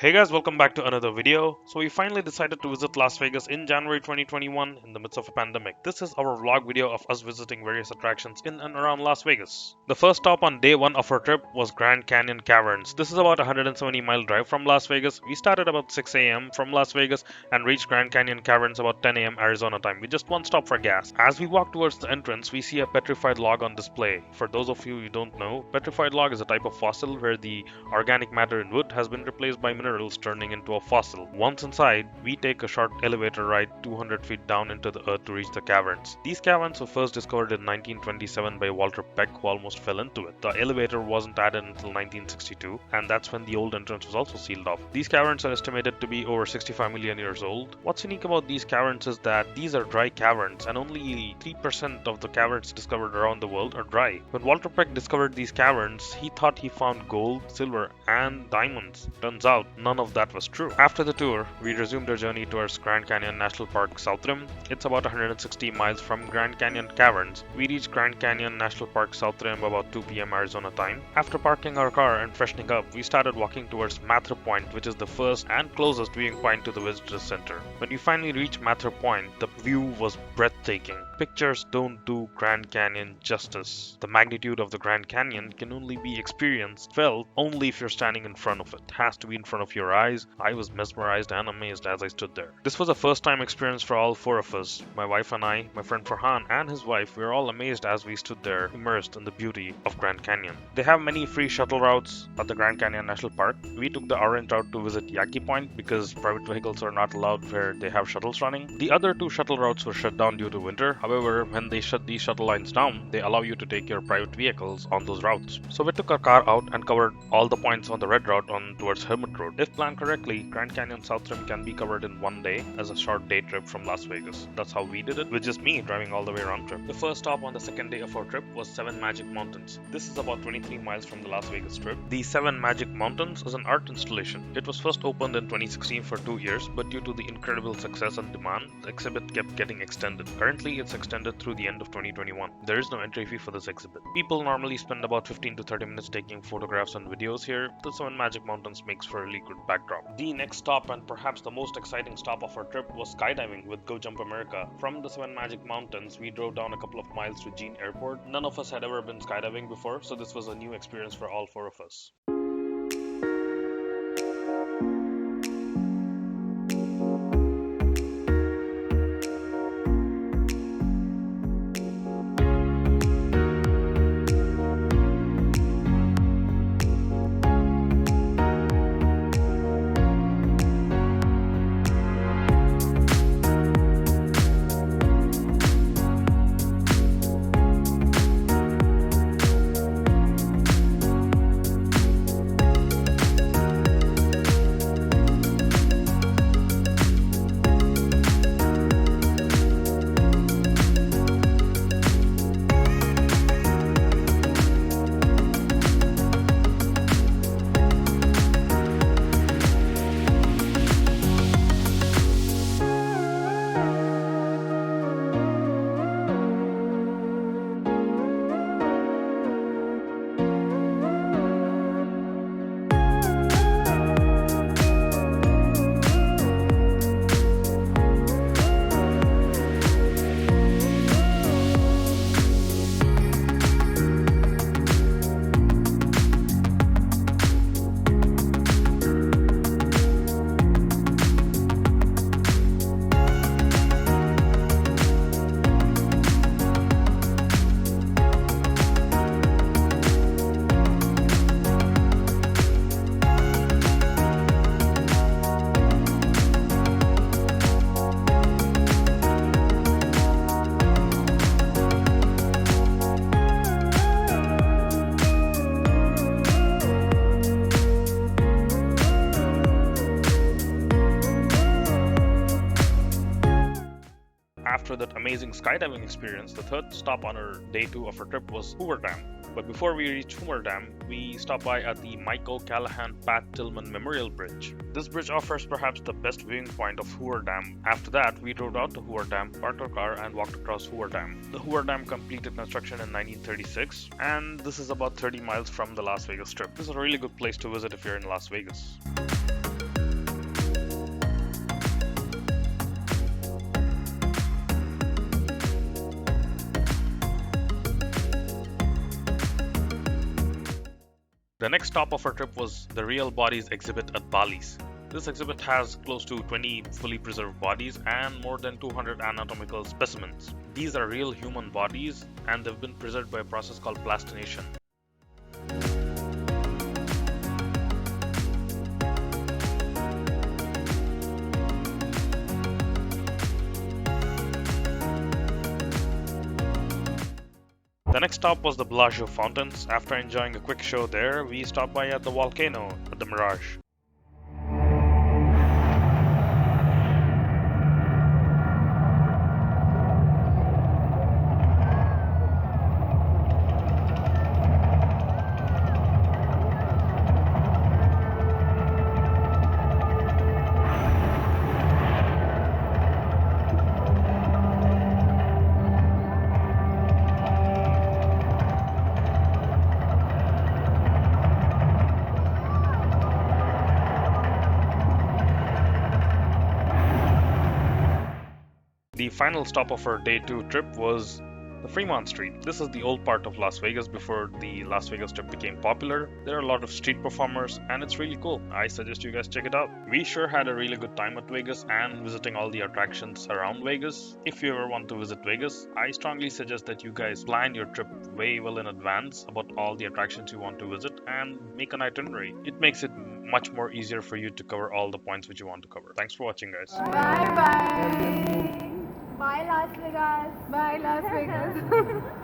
Hey guys, welcome back to another video. So we finally decided to visit Las Vegas in January 2021 in the midst of a pandemic. This is our vlog video of us visiting various attractions in and around Las Vegas. The first stop on day one of our trip was Grand Canyon Caverns. This is about a 170-mile drive from Las Vegas. We started about 6 a.m. from Las Vegas and reached Grand Canyon Caverns about 10 a.m. Arizona time with just one stop for gas. As we walk towards the entrance, we see a petrified log on display. For those of you who don't know, petrified log is a type of fossil where the organic matter in wood has been replaced by minerals turning into a fossil. Once inside, we take a short elevator ride 200 feet down into the earth to reach the caverns. These caverns were first discovered in 1927 by Walter Peck, who almost fell into it. The elevator wasn't added until 1962, and that's when the old entrance was also sealed off. These caverns are estimated to be over 65 million years old. What's unique about these caverns is that these are dry caverns, and only 3% of the caverns discovered around the world are dry. When Walter Peck discovered these caverns, he thought he found gold, silver, and diamonds. Turns out, none of that was true. After the tour, we resumed our journey towards Grand Canyon National Park South Rim. It's about 160 miles from Grand Canyon Caverns. We reached Grand Canyon National Park South Rim about 2 p.m. Arizona time. After parking our car and freshening up, we started walking towards Mather Point, which is the first and closest viewing point to the visitor center. When we finally reached Mather Point, the view was breathtaking. Pictures don't do Grand Canyon justice. The magnitude of the Grand Canyon can only be felt only if you're standing in front of it. It has to be in front of your eyes. I was mesmerized and amazed as I stood there. This was a first-time experience for all four of us. My wife and I, my friend Farhan and his wife, we were all amazed as we stood there, immersed in the beauty of Grand Canyon. They have many free shuttle routes at the Grand Canyon National Park. We took the orange route to visit Yaqui Point because private vehicles are not allowed where they have shuttles running. The other two shuttle routes were shut down due to winter. However, when they shut these shuttle lines down, they allow you to take your private vehicles on those routes. So we took our car out and covered all the points on the red route on towards Hermit Road. If planned correctly, Grand Canyon South Rim can be covered in one day as a short day trip from Las Vegas. That's how we did it, with just me driving all the way round trip. The first stop on the second day of our trip was Seven Magic Mountains. This is about 23 miles from the Las Vegas Strip. The Seven Magic Mountains is an art installation. It was first opened in 2016 for 2 years, but due to the incredible success and demand, the exhibit kept getting extended. Currently, it's extended through the end of 2021. There is no entry fee for this exhibit. People normally spend about 15 to 30 minutes taking photographs and videos here. The Seven Magic Mountains makes for a really good backdrop. The next stop, and perhaps the most exciting stop of our trip, was skydiving with Go Jump America. From the Seven Magic Mountains, we drove down a couple of miles to Jean Airport. None of us had ever been skydiving before, so this was a new experience for all four of us. After that amazing skydiving experience, the third stop on our day 2 of our trip was Hoover Dam. But before we reached Hoover Dam, we stopped by at the Michael Callahan Pat Tillman Memorial Bridge. This bridge offers perhaps the best viewing point of Hoover Dam. After that, we drove out to Hoover Dam, parked our car, and walked across Hoover Dam. The Hoover Dam completed construction in 1936, and this is about 30 miles from the Las Vegas Strip. This is a really good place to visit if you're in Las Vegas. The next stop of our trip was the Real Bodies exhibit at Bally's. This exhibit has close to 20 fully preserved bodies and more than 200 anatomical specimens. These are real human bodies and they've been preserved by a process called plastination. The next stop was the Bellagio Fountains. After enjoying a quick show there, we stopped by at the volcano at the Mirage. The final stop of our day 2 trip was the Fremont Street. This is the old part of Las Vegas before the Las Vegas Strip became popular. There are a lot of street performers and it's really cool. I suggest you guys check it out. We sure had a really good time at Vegas and visiting all the attractions around Vegas. If you ever want to visit Vegas, I strongly suggest that you guys plan your trip way well in advance about all the attractions you want to visit and make an itinerary. It makes it much more easier for you to cover all the points which you want to cover. Thanks for watching, guys. Bye bye. Bye Las Vegas. Bye Las Vegas.